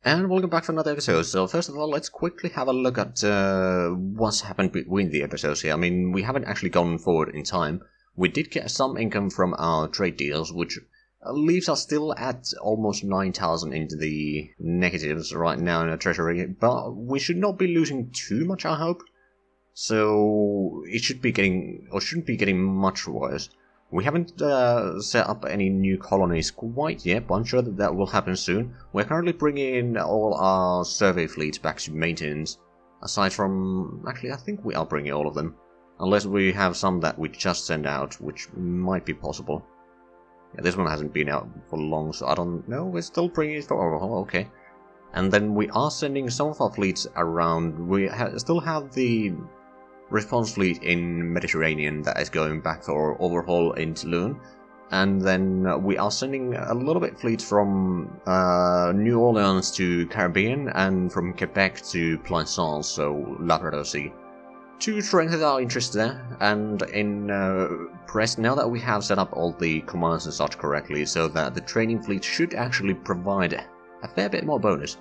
And welcome back for another episode. So first of all, let's quickly have a look at what's happened between the episodes here. I mean, we haven't actually gone forward in time. We did get some income from our trade deals, which leaves us still at almost 9,000 into the negatives right now in our treasury. But we should not be losing too much, I hope. So it should be getting, or shouldn't be getting much worse. We haven't set up any new colonies quite yet, but I'm sure that that will happen soon. We're currently bringing in all our survey fleets back to maintenance. Aside from... actually, I think we are bringing all of them. Unless we have some that we just send out, which might be possible. Yeah, this one hasn't been out for long, so I don't know. We're still bringing it for overhaul, okay. And then we are sending some of our fleets around. We still have the response fleet in Mediterranean that is going back for overhaul in Toulon, and then we are sending a little bit fleet from New Orleans to Caribbean and from Quebec to Plaisance, so Labrador Sea, to strengthen our interest there. And in Brest, now that we have set up all the commands and such correctly, so that the training fleet should actually provide a fair bit more bonus.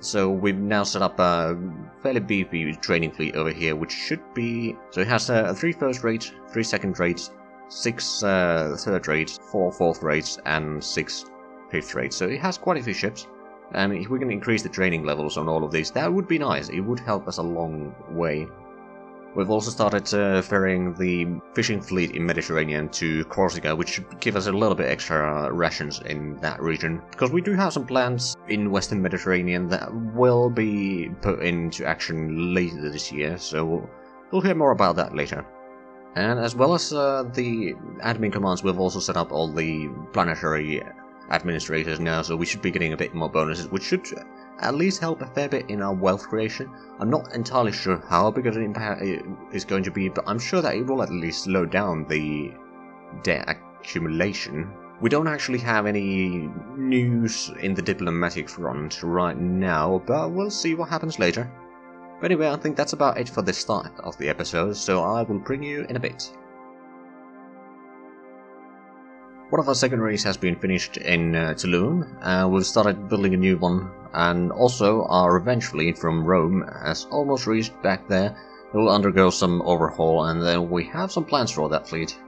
So we've now set up a fairly beefy training fleet over here, which should be... so it has 3 first rates, 3 second rates, 6 third rates, 4 fourth rates, and 6 fifth rates. So it has quite a few ships, and if we can increase the training levels on all of these, that would be nice. It would help us a long way. We've also started ferrying the fishing fleet in Mediterranean to Corsica, which should give us a little bit extra rations in that region. Because we do have some plans in Western Mediterranean that will be put into action later this year, so we'll hear more about that later. And as well as the admin commands, we've also set up all the planetary administrators now, so we should be getting a bit more bonuses, which should at least help a fair bit in our wealth creation. I'm not entirely sure how big of an impact it is going to be, but I'm sure that it will at least slow down the debt accumulation. We don't actually have any news in the diplomatic front right now, but we'll see what happens later. But anyway, I think that's about it for the start of the episode, so I will bring you in a bit. One of our secondaries has been finished in Toulon, we've started building a new one, and also our revenge fleet from Rome has almost reached back there. It will undergo some overhaul, and then we have some plans for that fleet.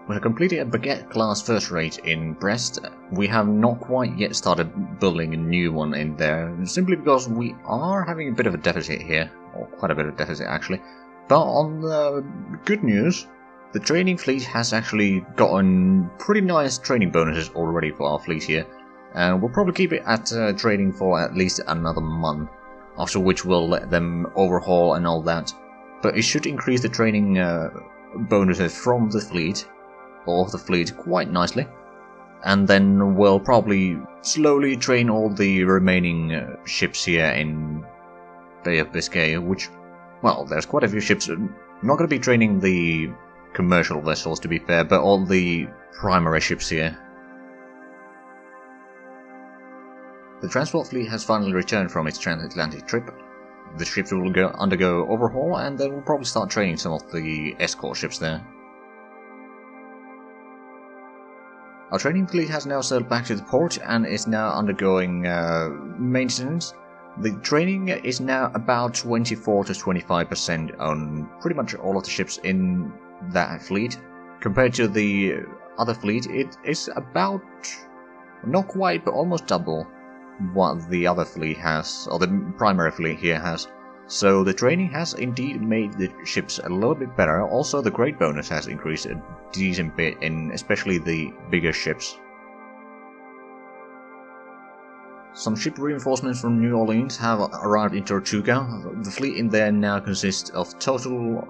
We have completed a Baguette class first rate in Brest. We have not quite yet started building a new one in there, simply because we are having a bit of a deficit here, or quite a bit of deficit actually. But on the good news, the training fleet has actually gotten pretty nice training bonuses already for our fleet here, and we'll probably keep it at training for at least another month, after which we'll let them overhaul and all that. But it should increase the training bonuses from the fleet, or the fleet, quite nicely, and then we'll probably slowly train all the remaining ships here in Bay of Biscay, which, well, there's quite a few ships. I'm not going to be training the commercial vessels, to be fair, but all the primary ships here. The transport fleet has finally returned from its transatlantic trip. The ships will undergo overhaul, and then we'll probably start training some of the escort ships there. Our training fleet has now sailed back to the port and is now undergoing maintenance. The training is now about 24 to 25% on pretty much all of the ships in that fleet. Compared to the other fleet, it is about, not quite, but almost double what the other fleet has, or the primary fleet here has. So the training has indeed made the ships a little bit better. Also, the grade bonus has increased a decent bit in especially the bigger ships. Some ship reinforcements from New Orleans have arrived in Tortuga. The fleet in there now consists of total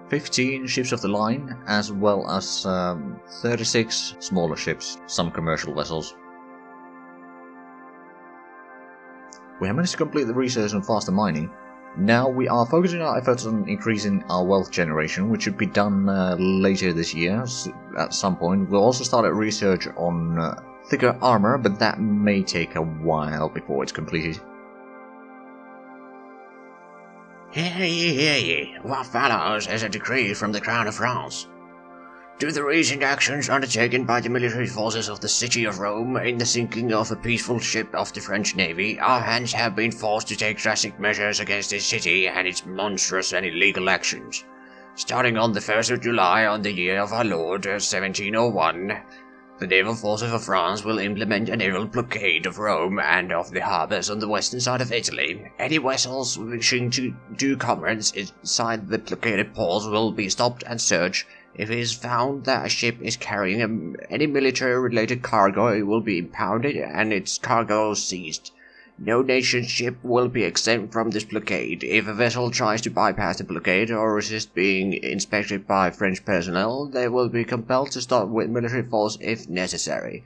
15 ships of the line, as well as 36 smaller ships, some commercial vessels. We have managed to complete the research on faster mining. Now we are focusing our efforts on increasing our wealth generation, which should be done later this year at some point. We'll also start a research on thicker armor, but that may take a while before it's completed. Hear ye, what follows is a decree from the Crown of France. To the recent actions undertaken by the military forces of the city of Rome in the sinking of a peaceful ship of the French Navy, our hands have been forced to take drastic measures against this city and its monstrous and illegal actions. Starting on the 1st of July on the year of our Lord, 1701, the naval forces of France will implement a naval blockade of Rome and of the harbours on the western side of Italy. Any vessels wishing to do commerce inside the blockaded ports will be stopped and searched. If it is found that a ship is carrying any military-related cargo, it will be impounded and its cargo seized. No nation's ship will be exempt from this blockade. If a vessel tries to bypass the blockade or resist being inspected by French personnel, they will be compelled to stop with military force if necessary.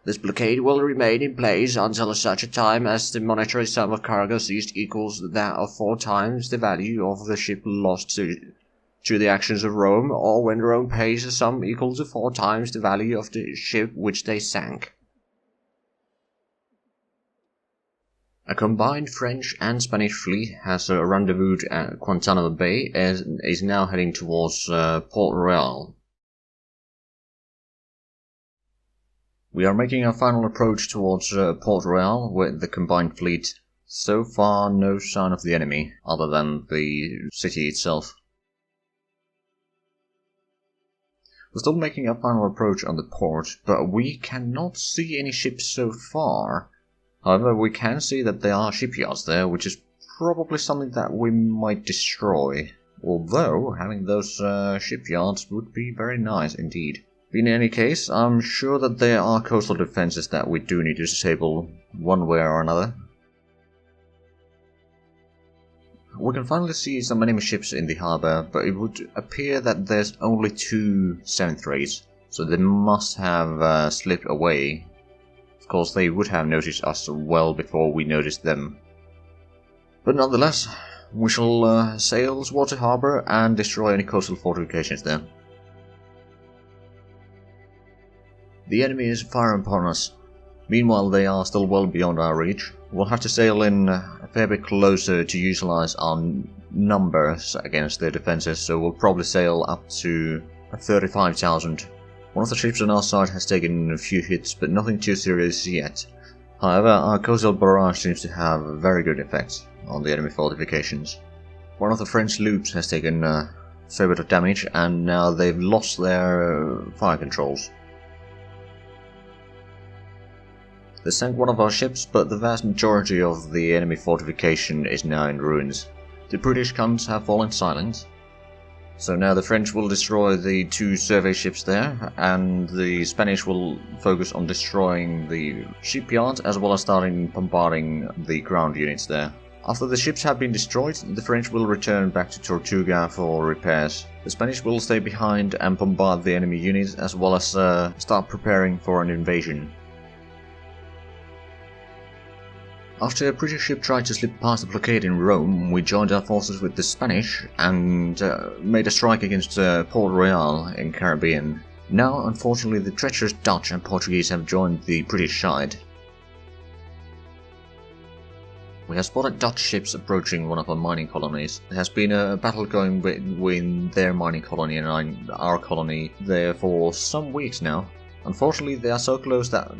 This blockade will remain in place until such a time as the monetary sum of cargo seized equals that of 4 times the value of the ship lost to the actions of Rome, or when Rome pays a sum equal to 4 times the value of the ship which they sank. A combined French and Spanish fleet has rendezvoused at Guantanamo Bay and is now heading towards Port Royal. We are making our final approach towards Port Royal with the combined fleet. So far, no sign of the enemy, other than the city itself. We're still making our final approach on the port, but we cannot see any ships so far. However, we can see that there are shipyards there, which is probably something that we might destroy. Although, having those shipyards would be very nice indeed. In any case, I'm sure that there are coastal defenses that we do need to disable one way or another. We can finally see some enemy ships in the harbour, but it would appear that there's only 2 7th rates, so they must have slipped away. Of course, they would have noticed us well before we noticed them. But nonetheless, we shall sail towards the harbour and destroy any coastal fortifications there. The enemy is firing upon us. Meanwhile, they are still well beyond our reach. We'll have to sail in a fair bit closer to utilize our numbers against their defenses, so we'll probably sail up to 35,000. One of the ships on our side has taken a few hits, but nothing too serious yet. However, our coastal barrage seems to have a very good effect on the enemy fortifications. One of the French loops has taken a fair bit of damage, and now they've lost their fire controls. They sank one of our ships, but the vast majority of the enemy fortification is now in ruins. The British guns have fallen silent, so now the French will destroy the 2 survey ships there, and the Spanish will focus on destroying the shipyards as well as starting bombarding the ground units there. After the ships have been destroyed, the French will return back to Tortuga for repairs. The Spanish will stay behind and bombard the enemy units as well as start preparing for an invasion. After a British ship tried to slip past the blockade in Rome, we joined our forces with the Spanish and made a strike against Port Royal in Caribbean. Now, unfortunately, the treacherous Dutch and Portuguese have joined the British side. We have spotted Dutch ships approaching one of our mining colonies. There has been a battle going between their mining colony and our colony there for some weeks now. Unfortunately, they are so close that,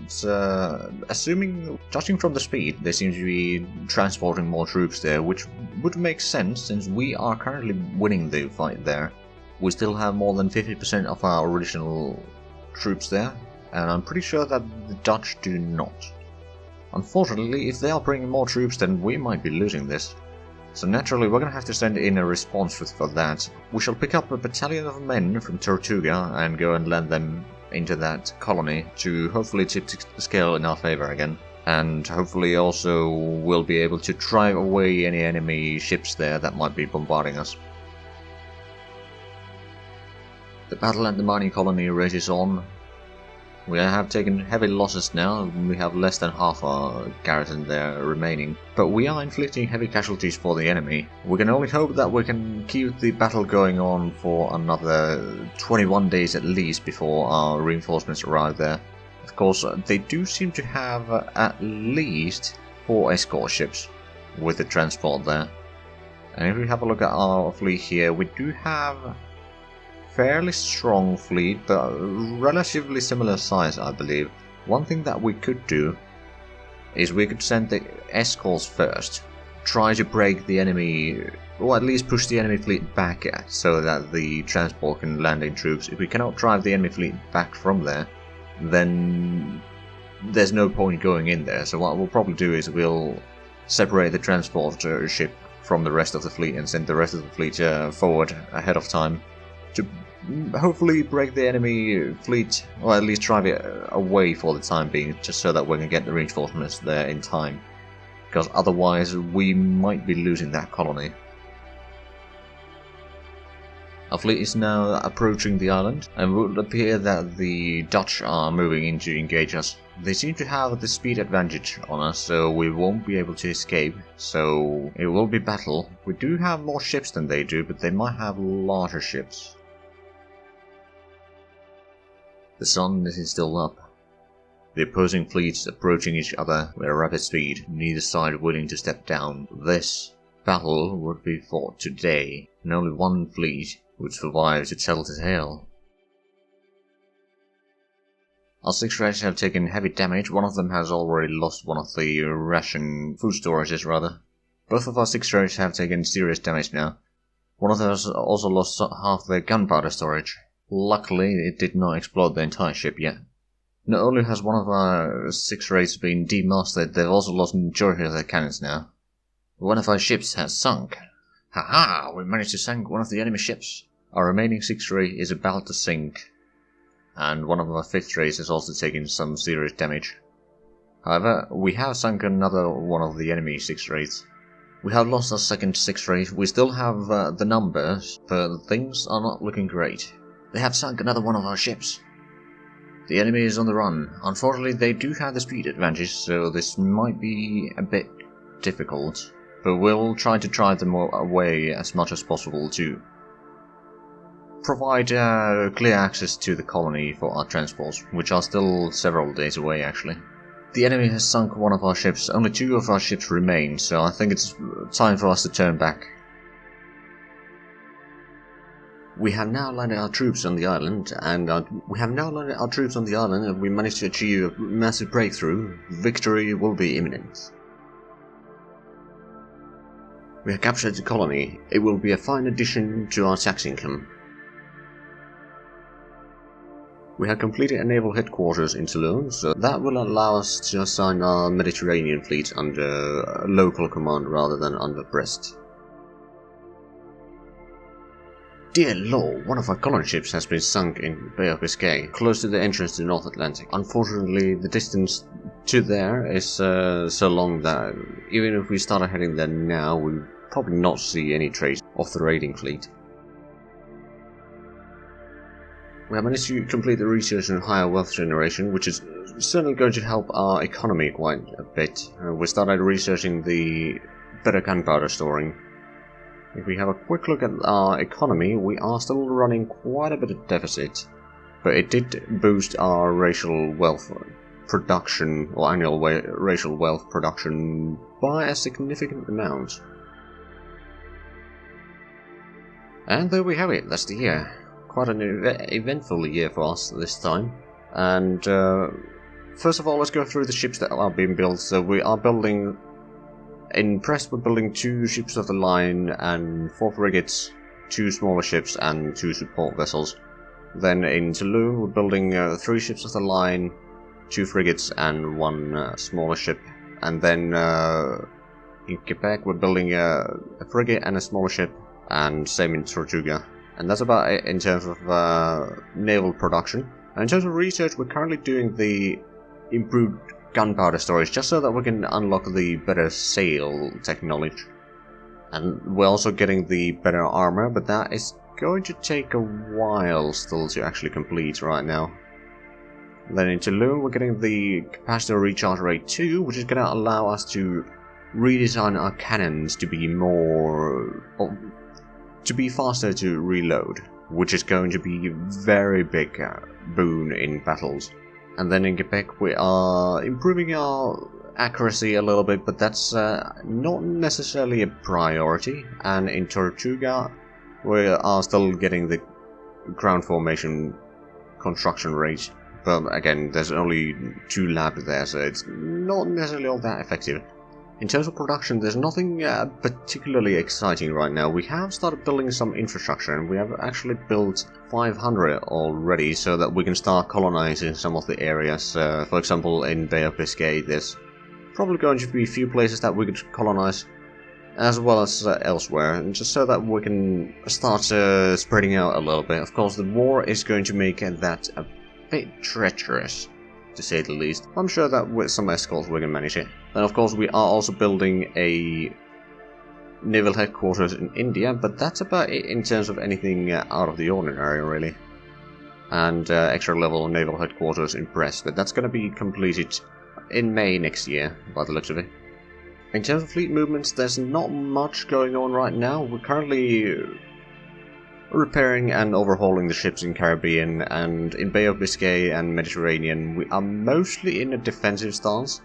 judging from the speed, they seem to be transporting more troops there, which would make sense since we are currently winning the fight there. We still have more than 50% of our original troops there, and I'm pretty sure that the Dutch do not. Unfortunately, if they are bringing more troops, then we might be losing this. So naturally, we're going to have to send in a response for that. We shall pick up a battalion of men from Tortuga and go and land them into that colony to hopefully tip the scale in our favor again, and hopefully also we'll be able to drive away any enemy ships there that might be bombarding us. The battle at the mining colony rages on. We have taken heavy losses now. We have less than half our garrison there remaining, but we are inflicting heavy casualties for the enemy. We can only hope that we can keep the battle going on for another 21 days at least before our reinforcements arrive there. Of course, they do seem to have at least 4 escort ships with the transport there. And if we have a look at our fleet here, we do have fairly strong fleet, but relatively similar size, I believe. One thing that we could do is we could send the escorts first, try to break the enemy, or at least push the enemy fleet back so that the transport can land in troops. If we cannot drive the enemy fleet back from there, then there's no point going in there. So what we'll probably do is we'll separate the transport ship from the rest of the fleet and send the rest of the fleet forward ahead of time to hopefully break the enemy fleet, or at least drive it away for the time being, just so that we can get the reinforcements there in time. Because otherwise we might be losing that colony. Our fleet is now approaching the island, and it would appear that the Dutch are moving in to engage us. They seem to have the speed advantage on us, so we won't be able to escape, so it will be battle. We do have more ships than they do, but they might have larger ships. The sun is still up. The opposing fleets approaching each other with a rapid speed, neither side willing to step down. This battle would be fought today, and only one fleet would survive to tell the tale. Our 6 races have taken heavy damage. One of them has already lost one of the ration food storages, rather. Both of our 6 races have taken serious damage now. One of them has also lost half their gunpowder storage. Luckily, it did not explode the entire ship yet. Not only has one of our 6 races been demasted, they've also lost the majority of their cannons now. One of our ships has sunk. Haha, we managed to sink one of the enemy ships. Our remaining 6 race is about to sink, and one of our 5th race is also taking some serious damage. However, we have sunk another one of the enemy 6 race. We have lost our second 6 race. We still have the numbers, but things are not looking great. They have sunk another one of our ships. The enemy is on the run. Unfortunately, they do have the speed advantage, so this might be a bit difficult, but we'll try to drive them away as much as possible to provide clear access to the colony for our transports, which are still several days away actually. The enemy has sunk one of our ships. Only 2 of our ships remain, so I think it's time for us to turn back. We have now landed our troops on the island, and we managed to achieve a massive breakthrough. Victory will be imminent. We have captured the colony. It will be a fine addition to our tax income. We have completed a naval headquarters in Toulon, so that will allow us to assign our Mediterranean fleet under local command rather than under Brest. Dear Lord, one of our colony ships has been sunk in Bay of Biscay, close to the entrance to the North Atlantic. Unfortunately, the distance to there is so long that even if we started heading there now, we would probably not see any trace of the raiding fleet. We have managed to complete the research on higher wealth generation, which is certainly going to help our economy quite a bit. We started researching the better gunpowder storing. If we have a quick look at our economy, we are still running quite a bit of deficit, but it did boost our racial wealth production, or annual racial wealth production, by a significant amount. And there we have it, that's the year. Quite an eventful year for us this time. And first of all, let's go through the ships that are being built. So we are building, in Brest we're building 2 ships of the line and 4 frigates, 2 smaller ships and 2 support vessels. Then in Toulon we're building 3 ships of the line, 2 frigates and 1 smaller ship. And then in Quebec we're building a frigate and a smaller ship, and same in Portugal. And that's about it in terms of naval production. And in terms of research, we're currently doing the improved gunpowder storage, just so that we can unlock the better sail technology. And we're also getting the better armor, but that is going to take a while still to actually complete right now. And then in Toulon, we're getting the capacitor recharge rate 2, which is going to allow us to redesign our cannons to be faster to reload, which is going to be a very big boon in battles. And then in Quebec we are improving our accuracy a little bit, but that's not necessarily a priority. And in Tortuga we are still getting the ground formation construction rate. But again, there's only 2 labs there, so it's not necessarily all that effective. In terms of production, there's nothing particularly exciting right now. We have started building some infrastructure, and we have actually built 500 already, so that we can start colonizing some of the areas. For example, in Bay of Biscay, there's probably going to be a few places that we could colonize, as well as elsewhere, and just so that we can start spreading out a little bit. Of course, the war is going to make that a bit treacherous, to say the least. I'm sure that with some escorts we can manage it. Then of course we are also building a naval headquarters in India, but that's about it in terms of anything out of the ordinary, really. And extra level naval headquarters in Brest, but that's going to be completed in May next year, by the looks of it. In terms of fleet movements, there's not much going on right now. We're currently repairing and overhauling the ships in Caribbean, and in Bay of Biscay and Mediterranean we are mostly in a defensive stance.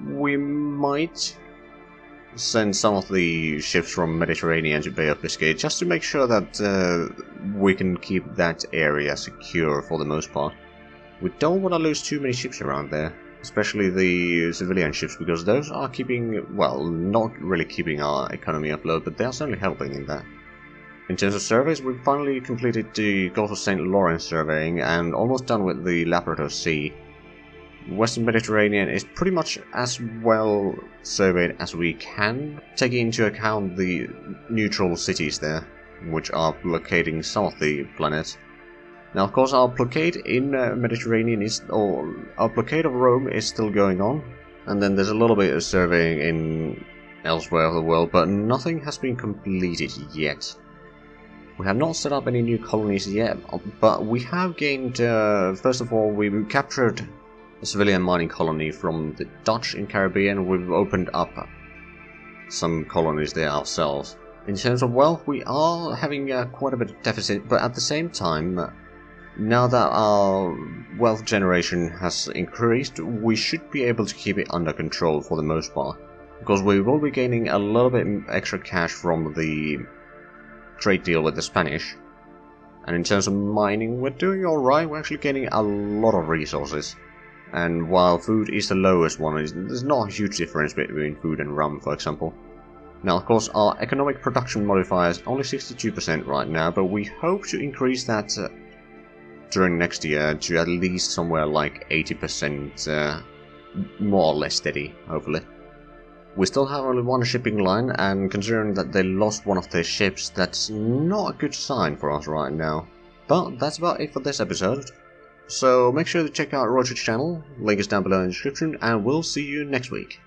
We might send some of the ships from Mediterranean to Bay of Biscay just to make sure that we can keep that area secure for the most part. We don't want to lose too many ships around there, especially the civilian ships, because those are keeping, well, not really keeping our economy afloat, but they are certainly helping in that. In terms of surveys, we've finally completed the Gulf of St. Lawrence surveying and almost done with the Labrador Sea. Western Mediterranean is pretty much as well surveyed as we can, taking into account the neutral cities there, which are blockading some of the planets. Now, of course, our blockade in Mediterranean or our blockade of Rome is still going on, and then there's a little bit of surveying in elsewhere of the world, but nothing has been completed yet. We have not set up any new colonies yet, but we have gained, first of all, we captured a civilian mining colony from the Dutch in Caribbean. We've opened up some colonies there ourselves. In terms of wealth, we are having quite a bit of deficit, but at the same time, now that our wealth generation has increased, we should be able to keep it under control for the most part, because we will be gaining a little bit extra cash from the trade deal with the Spanish. And in terms of mining, we're doing alright. We're actually gaining a lot of resources. And while food is the lowest one, there's not a huge difference between food and rum, for example. Now, of course, our economic production modifier is only 62% right now, but we hope to increase that during next year to at least somewhere like 80%, more or less steady, hopefully. We still have only one shipping line, and considering that they lost one of their ships, that's not a good sign for us right now. But that's about it for this episode. So make sure to check out Roach's channel, link is down below in the description, and we'll see you next week.